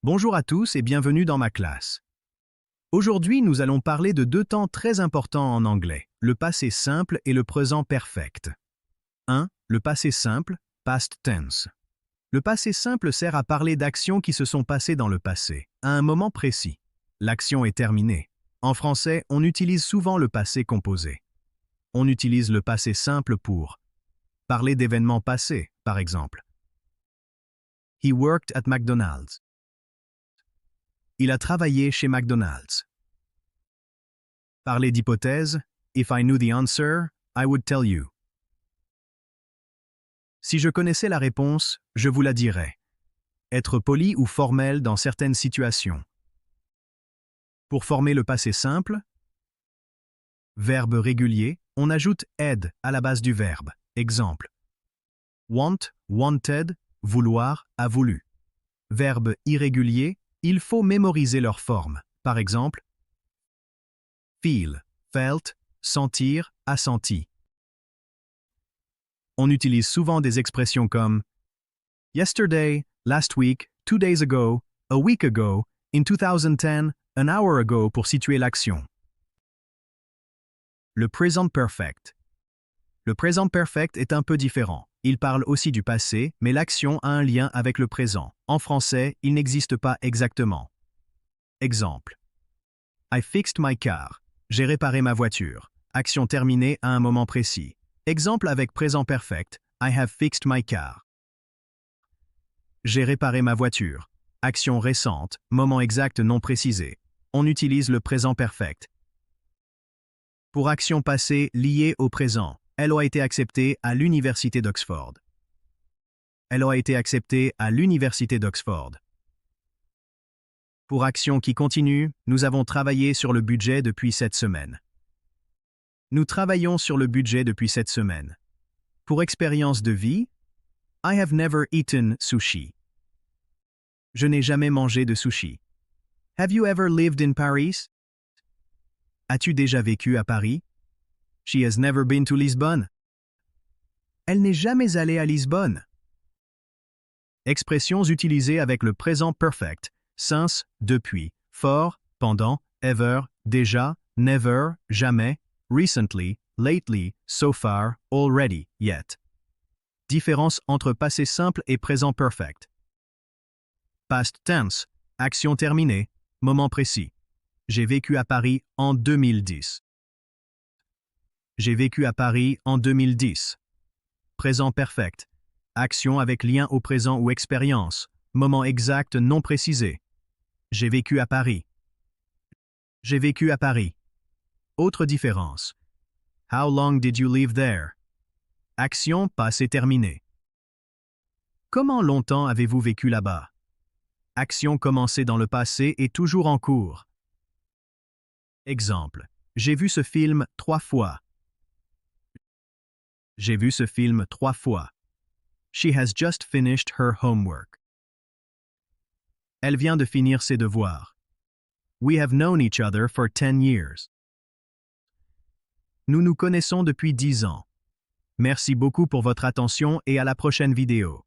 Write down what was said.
Bonjour à tous et bienvenue dans ma classe. Aujourd'hui, nous allons parler de deux temps très importants en anglais, le passé simple et le présent perfect. 1. Le passé simple, past tense. Le passé simple sert à parler d'actions qui se sont passées dans le passé, à un moment précis. L'action est terminée. En français, on utilise souvent le passé composé. On utilise le passé simple pour parler d'événements passés, par exemple. He worked at McDonald's. Il a travaillé chez McDonald's. Parler d'hypothèse, if I knew the answer, I would tell you. Si je connaissais la réponse, je vous la dirais. Être poli ou formel dans certaines situations. Pour former le passé simple, verbe régulier, on ajoute ed à la base du verbe. Exemple. Want, wanted, vouloir, a voulu. Verbe irrégulier, il faut mémoriser leur forme. Par exemple, feel, felt, sentir, a senti. On utilise souvent des expressions comme yesterday, last week, 2 days ago, a week ago, in 2010, an hour ago pour situer l'action. Le present perfect. Le present perfect est un peu différent. Il parle aussi du passé, mais l'action a un lien avec le présent. En français, il n'existe pas exactement. Exemple. I fixed my car. J'ai réparé ma voiture. Action terminée à un moment précis. Exemple avec présent perfect. I have fixed my car. J'ai réparé ma voiture. Action récente, moment exact non précisé. On utilise le présent perfect. Pour action passée liée au présent, elle a été acceptée à l'Université d'Oxford. Elle a été acceptée à l'Université d'Oxford. Pour action qui continue, nous avons travaillé sur le budget depuis cette semaine. Nous travaillons sur le budget depuis cette semaine. Pour expérience de vie, I have never eaten sushi. Je n'ai jamais mangé de sushi. Have you ever lived in Paris? As-tu déjà vécu à Paris? She has never been to Lisbon. Elle n'est jamais allée à Lisbonne. Expressions utilisées avec le présent perfect, since, depuis, for, pendant, ever, déjà, never, jamais, recently, lately, so far, already, yet. Différence entre passé simple et présent perfect. Past tense, action terminée, moment précis. J'ai vécu à Paris en 2010. J'ai vécu à Paris en 2010. Présent perfect. Action avec lien au présent ou expérience. Moment exact non précisé. J'ai vécu à Paris. J'ai vécu à Paris. Autre différence. How long did you live there? Action passé terminée. Comment longtemps avez-vous vécu là-bas? Action commencée dans le passé et toujours en cours. Exemple. J'ai vu ce film 3 fois. J'ai vu ce film 3 fois. She has just finished her homework. Elle vient de finir ses devoirs. We have known each other for 10 years. Nous nous connaissons depuis 10 ans. Merci beaucoup pour votre attention et à la prochaine vidéo.